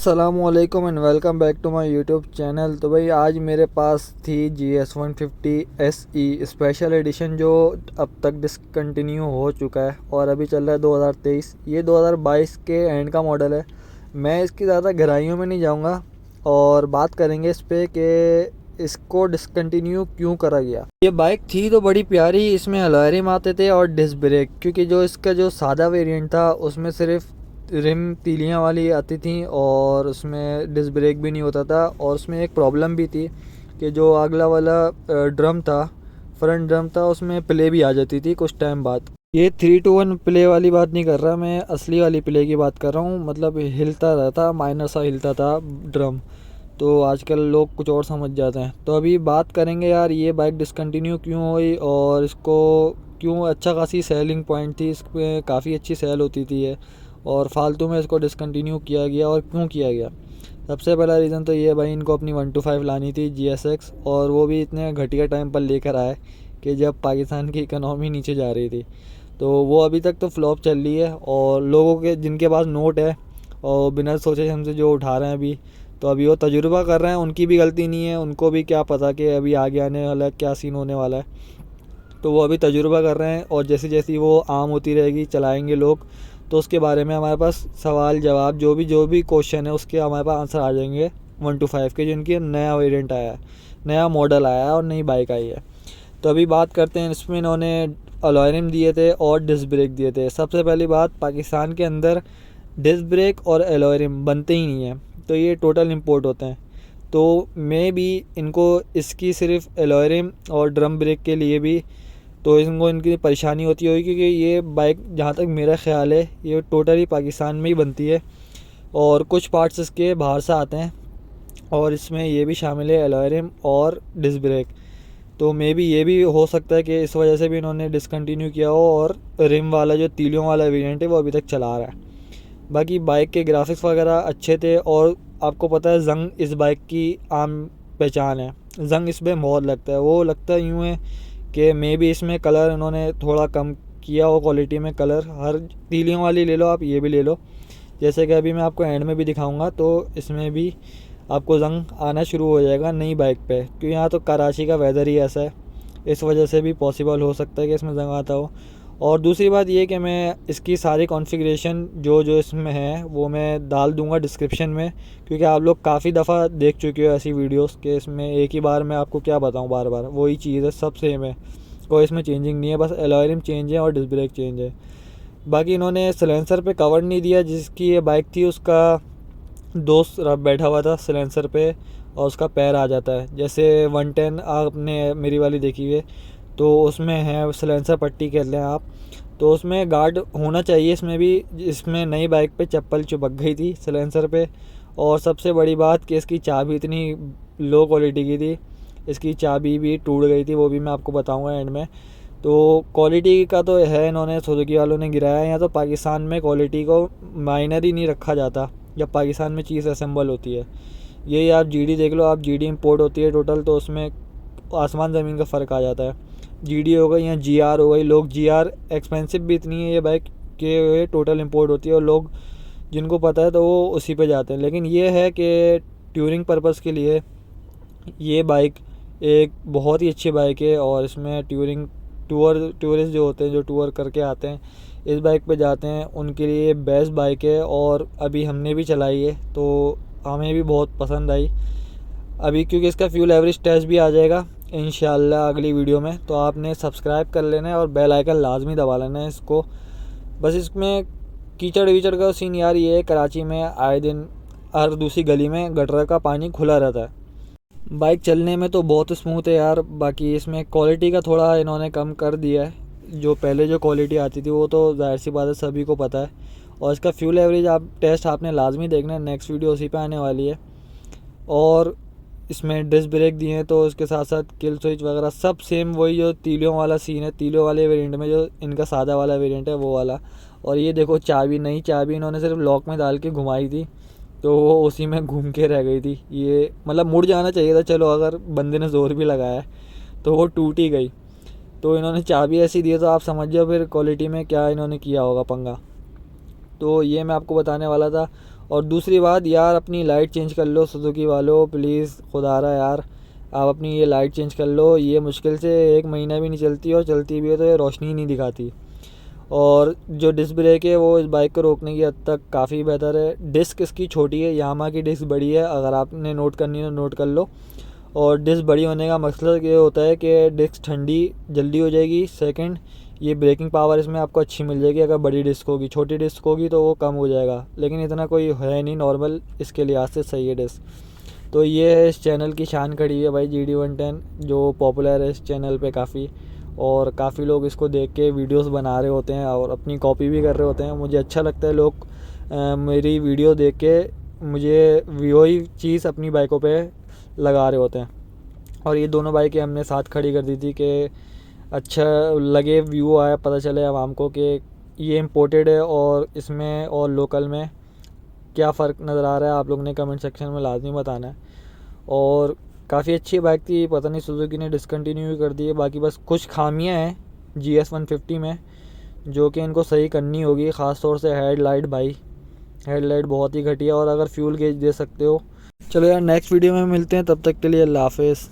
अस्सलामुअलैकुम and welcome back to my YouTube channel. तो भाई आज मेरे पास थी GS150 SE स्पेशल एडिशन, जो अब तक डिसकंटिन्यू हो चुका है और अभी चल रहा है 2023। ये 2022 के एंड का मॉडल है। मैं इसकी ज़्यादा गहराइयों में नहीं जाऊंगा और बात करेंगे इस पे कि इसको डिसकंटिन्यू क्यों करा गया। ये बाइक थी तो बड़ी प्यारी, इसमें अलॉय रिम आते थे और डिस्क ब्रेक, क्योंकि जो इसका जो सादा वेरिएंट था उसमें सिर्फ रिम तीलियां वाली आती थी और उसमें डिस्क ब्रेक भी नहीं होता था। और उसमें एक प्रॉब्लम भी थी कि जो अगला वाला ड्रम था, फ्रंट ड्रम था, उसमें प्ले भी आ जाती थी कुछ टाइम बाद। ये 3-to-1 प्ले वाली बात नहीं कर रहा मैं, असली वाली प्ले की बात कर रहा हूँ। मतलब हिलता रहता, माइनर सा हिलता था ड्रम। तो आजकल लोग कुछ और समझ जाते हैं। तो अभी बात करेंगे यार ये बाइक डिसकंटिन्यू क्यों हुई और इसको क्यों। अच्छा खासी सेलिंग पॉइंट थी, इसमें काफ़ी अच्छी सेल होती थी ये, और फालतू में इसको डिसकंटिन्यू किया गया। और क्यों किया गया? सबसे पहला रीज़न तो ये भाई, इनको अपनी 125 लानी थी GSX, और वो भी इतने घटिया टाइम पर लेकर आए कि जब पाकिस्तान की इकनॉमी नीचे जा रही थी। तो वो अभी तक तो फ्लॉप चल रही है, और लोगों के जिनके पास नोट है और बिना सोचे समझे जो उठा रहे हैं अभी, तो अभी वो तजुर्बा कर रहे हैं। उनकी भी गलती नहीं है, उनको भी क्या पता कि अभी आगे आने वाला है, क्या सीन होने वाला है। तो वो अभी तजुर्बा कर रहे हैं, और जैसी जैसी वो आम होती रहेगी, चलाएंगे लोग, तो उसके बारे में हमारे पास सवाल जवाब जो भी क्वेश्चन है उसके हमारे पास आंसर आ जाएंगे 125 के, जिनकी नया वेरिएंट आया है, नया मॉडल आया है और नई बाइक आई है। तो अभी बात करते हैं। इसमें इन्होंने अलॉय रिम दिए थे और डिस्क ब्रेक दिए थे। सबसे पहली बात, पाकिस्तान के अंदर डिस्क ब्रेक और अलॉय रिम बनते ही नहीं है, तो ये टोटल इंपोर्ट होते हैं। तो मैं भी इनको इसकी सिर्फ अलॉय रिम और ड्रम ब्रेक के लिए भी तो इनको इनकी परेशानी होती होगी, क्योंकि ये बाइक जहाँ तक मेरा ख्याल है ये टोटली पाकिस्तान में ही बनती है और कुछ पार्ट्स इसके बाहर से आते हैं, और इसमें ये भी शामिल है अलॉय रिम और डिस्क ब्रेक। तो मे भी ये भी हो सकता है कि इस वजह से भी इन्होंने डिसकंटिन्यू किया हो, और रिम वाला जो तीलियों वाला वेरिएंट है वो अभी तक चला रहा है। बाकी बाइक के ग्राफिक्स वगैरह अच्छे थे, और आपको पता है जंग इस बाइक की आम पहचान है। जंग इसमें बहुत लगता है, वो लगता है यूँ है कि मे भी इसमें कलर इन्होंने थोड़ा कम किया हो, क्वालिटी में कलर। हर तीलियों वाली ले लो आप, ये भी ले लो, जैसे कि अभी मैं आपको एंड में भी दिखाऊंगा, तो इसमें भी आपको जंग आना शुरू हो जाएगा नई बाइक पे, क्योंकि यहाँ तो कराची का वेदर ही ऐसा है, इस वजह से भी पॉसिबल हो सकता है कि इसमें जंग आता हो। और दूसरी बात ये कि मैं इसकी सारी कॉन्फ़िगरेशन जो जो इसमें है वो मैं डाल दूंगा डिस्क्रिप्शन में, क्योंकि आप लोग काफ़ी दफ़ा देख चुके हो ऐसी वीडियोस के इसमें एक ही बार मैं आपको क्या बताऊं, बार बार वही चीज़ है, सब सेम है, कोई इसमें चेंजिंग नहीं है, बस अलॉय रिम चेंज है और डिस्क ब्रेक चेंज है। बाकी इन्होंने सिलेंसर पे कवर नहीं दिया। जिसकी ये बाइक थी उसका दोस्त बैठा हुआ था सिलेंसर पे, और उसका पैर आ जाता है, जैसे 110 आपने मेरी वाली देखी है तो उसमें है सिलेंसर पट्टी कह लें आप, तो उसमें गार्ड होना चाहिए। इसमें भी, इसमें नई बाइक पे चप्पल चिपक गई थी सिलेंसर पे। और सबसे बड़ी बात कि इसकी चाबी इतनी लो क्वालिटी की थी, इसकी चाबी भी टूट गई थी, वो भी मैं आपको बताऊंगा एंड में। तो क्वालिटी का तो है, इन्होंने सुजुकी वालों ने गिराया। यहाँ तो पाकिस्तान में क्वालिटी को मायनर ही नहीं रखा जाता जब पाकिस्तान में चीज़ असेंबल होती है। यही आप GD देख लो, आप GD इंपोर्ट होती है टोटल, तो उसमें आसमान ज़मीन का फ़र्क आ जाता है। GD हो गई या GR हो गई, लोग GR एक्सपेंसिव भी इतनी है ये बाइक के, टोटल इंपोर्ट होती है, और लोग जिनको पता है तो वो उसी पे जाते हैं। लेकिन ये है कि ट्यूरिंग पर्पज़ के लिए ये बाइक एक बहुत ही अच्छी बाइक है, और इसमें टूरिस्ट जो होते हैं, जो टूर करके आते हैं, इस बाइक पे जाते हैं, उनके लिए बेस्ट बाइक है। और अभी हमने भी चलाई है तो हमें भी बहुत पसंद आई। अभी क्योंकि इसका फ्यूल एवरेज टेस्ट भी आ जाएगा इंशाल्लाह अगली वीडियो में, तो आपने सब्सक्राइब कर लेना है और बेल आइकन लाजमी दबा लेना है इसको। बस इसमें कीचड़ वीचड़ का सीन यार ये है, कराची में आए दिन हर दूसरी गली में गटर का पानी खुला रहता है। बाइक चलने में तो बहुत स्मूथ है यार। बाकी इसमें क्वालिटी का थोड़ा इन्होंने कम कर दिया है, जो पहले जो क्वालिटी आती थी वो तो जाहिर सी बात है सभी को पता है। और इसका फ्यूल एवरेज आप टेस्ट आपने लाजमी देखना है, नेक्स्ट वीडियो उसी पे आने वाली है। और इसमें डिस्क ब्रेक दिए हैं, तो इसके साथ साथ किल स्विच वगैरह सब सेम वही जो तीलियों वाला सीन है, तीलियों वाले वेरिएंट में जो इनका सादा वाला वेरिएंट है वो वाला। और ये देखो चाबी, नई चाबी इन्होंने सिर्फ लॉक में डाल के घुमाई थी, तो वो उसी में घूम के रह गई थी। ये मतलब मुड़ जाना चाहिए था, चलो अगर बंदे ने ज़ोर भी लगाया है तो वो टूट ही गई। तो इन्होंने चाबी ऐसी दी है, तो आप समझ जाओ फिर क्वालिटी में क्या इन्होंने किया होगा पंगा। तो ये मैं आपको बताने वाला था। और दूसरी बात यार, अपनी लाइट चेंज कर लो सुजुकी वालों, प्लीज़ खुदारा यार, आप अपनी ये लाइट चेंज कर लो। ये मुश्किल से 1 महीना भी नहीं चलती, और चलती भी है तो ये रोशनी ही नहीं दिखाती। और जो डिस्क ब्रेक है वो इस बाइक को रोकने की हद तक काफ़ी बेहतर है। डिस्क इसकी छोटी है, यामा की डिस्क बड़ी है, अगर आपने नोट करनी है तो नोट कर लो। और डिस्क बड़ी होने का मकसद ये होता है कि डिस्क ठंडी जल्दी हो जाएगी। सेकंड, ये ब्रेकिंग पावर इसमें आपको अच्छी मिल जाएगी। अगर बड़ी डिस्क होगी, छोटी डिस्क होगी तो वो कम हो जाएगा, लेकिन इतना कोई है नहीं, नॉर्मल इसके लिहाज से सही है डिस्क। तो ये है इस चैनल की शान खड़ी है भाई, GD110, जो पॉपुलर है इस चैनल पे काफ़ी, और काफ़ी लोग इसको देख के वीडियोस बना रहे होते हैं और अपनी कॉपी भी कर रहे होते हैं। मुझे अच्छा लगता है लोग मेरी वीडियो देख के मुझे वही चीज़ अपनी बाइकों पे लगा रहे होते हैं। और ये दोनों बाइकें हमने साथ खड़ी कर दी थी कि अच्छा लगे, व्यू आया, पता चले आवाम को कि ये इम्पोर्टेड है और इसमें और लोकल में क्या फ़र्क नज़र आ रहा है। आप लोग ने कमेंट सेक्शन में लाजमी बताना है। और काफ़ी अच्छी बाइक थी, पता नहीं सुजुकी ने डिसकंटिन्यू भी कर दी है। बाकी बस कुछ खामियां हैं GS150 में जो कि इनको सही करनी होगी, ख़ास तौर से हेडलाइट भाई, हेडलाइट बहुत ही घटिया। और अगर फ्यूल गेज दे सकते हो। चलो यार, नेक्स्ट वीडियो में मिलते हैं, तब तक के लिए अल्लाह हाफ़िज़।